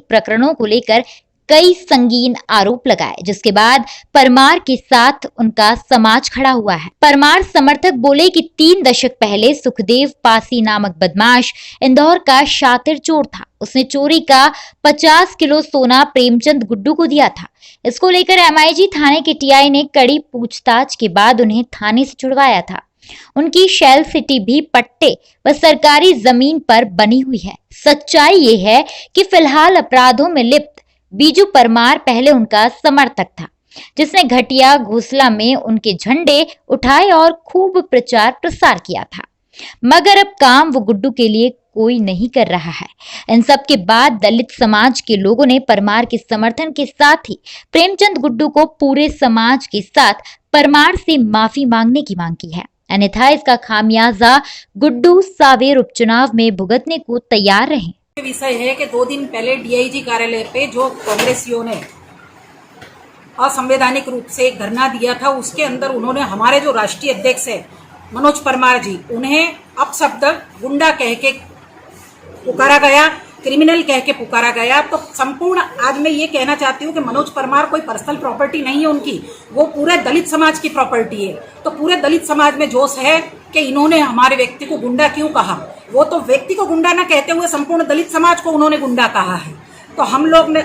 प्रकरणों को लेकर कई संगीन आरोप लगाए, जिसके बाद परमार के साथ उनका समाज खड़ा हुआ है। परमार समर्थक बोले कि 3 दशक पहले सुखदेव पासी नामक बदमाश इंदौर का शातिर चोर था। उसने चोरी का 50 किलो सोना प्रेमचंद गुड्डू को दिया था। इसको लेकर MIG थाने के TI ने कड़ी पूछताछ के बाद उन्हें थाने से छुड़वाया था। उनकी शैल सिटी भी पट्टे व सरकारी जमीन पर बनी हुई है। सच्चाई ये है कि फिलहाल अपराधों में लिप्त बीजू परमार पहले उनका समर्थक था, जिसने घटिया घोसला में उनके झंडे उठाए और खूब प्रचार प्रसार किया था। मगर अब काम वो गुड्डू के लिए कोई नहीं कर रहा है। इन सब के बाद दलित समाज के लोगों ने परमार के समर्थन के साथ ही प्रेमचंद गुड्डू को पूरे समाज के साथ परमार से माफी मांगने की मांग की है, अन्यथा इसका खामियाजा गुड्डू सावेर उपचुनाव में भुगतने को तैयार रहे। विषय है कि 2 दिन पहले DIG कार्यालय पे जो कांग्रेसियों ने असंवैधानिक रूप से एक धरना दिया था, उसके अंदर उन्होंने हमारे जो राष्ट्रीय अध्यक्ष है मनोज परमार जी, उन्हें अपशब्द गुंडा कह के पुकारा गया, क्रिमिनल कह के पुकारा गया। तो संपूर्ण आज मैं ये कहना चाहती हूँ कि मनोज परमार कोई पर्सनल प्रॉपर्टी नहीं है उनकी, वो पूरे दलित समाज की प्रॉपर्टी है। तो पूरे दलित समाज में जोश है कि इन्होंने हमारे व्यक्ति को गुंडा क्यों कहा। वो तो व्यक्ति को गुंडा ना कहते हुए संपूर्ण दलित समाज को उन्होंने गुंडा कहा है। तो हम लोग ने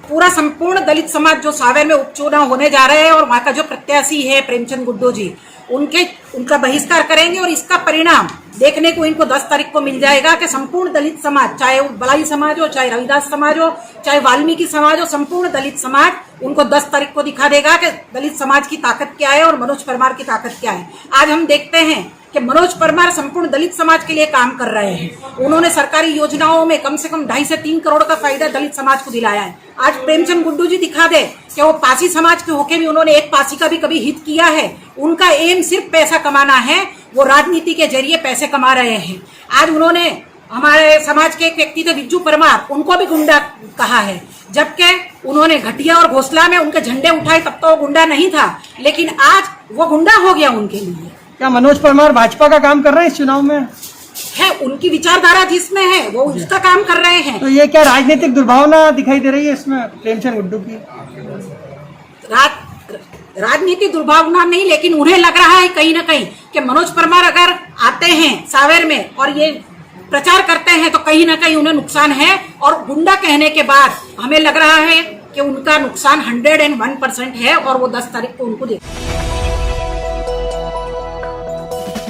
पूरा संपूर्ण दलित समाज जो सावेर में उपचुनाव होने जा रहे हैं और वहां का जो प्रत्याशी है प्रेमचंद गुड्डू जी, उनका बहिष्कार करेंगे और इसका परिणाम देखने को इनको 10 तारीख को मिल जाएगा कि संपूर्ण दलित समाज, चाहे वो बलाई समाज हो, चाहे रविदास समाज हो, चाहे वाल्मीकि समाज हो, संपूर्ण दलित समाज उनको 10 तारीख को दिखा देगा कि दलित समाज की ताकत क्या है और मनोज परमार की ताकत क्या है। आज हम देखते हैं कि मनोज परमार संपूर्ण दलित समाज के लिए काम कर रहे हैं। उन्होंने सरकारी योजनाओं में कम से कम 2.5 से 3 करोड़ का फायदा दलित समाज को दिलाया है। आज प्रेमचंद गुड्डू जी दिखा दे कि वो पासी समाज के होके भी उन्होंने एक पासी का भी कभी हित किया है। उनका एम सिर्फ पैसा कमाना है, वो राजनीति के जरिए पैसे कमा रहे हैं। आज उन्होंने हमारे समाज के एक व्यक्ति थे बिज्जू परमार, उनको भी गुंडा कहा है, जबकि उन्होंने घटिया और घोसला में उनके झंडे उठाए तब तो वो गुंडा नहीं था, लेकिन आज वो गुंडा हो गया उनके लिए। क्या मनोज परमार भाजपा का काम कर रहे हैं इस चुनाव में? है, उनकी विचारधारा जिसमें है वो उसका काम कर रहे हैं। तो ये क्या राजनीतिक दुर्भावना दिखाई दे रही है इसमें प्रेमचंद गुड्डू की? राजनीति दुर्भावना नहीं, लेकिन उन्हें लग रहा है कहीं ना कहीं कि मनोज परमार अगर आते हैं सावेर में और ये प्रचार करते हैं तो कहीं ना कहीं उन्हें नुकसान है। और गुंडा कहने के बाद हमें लग रहा है कि उनका नुकसान 101% है और वो 10 तारीख को उनको दे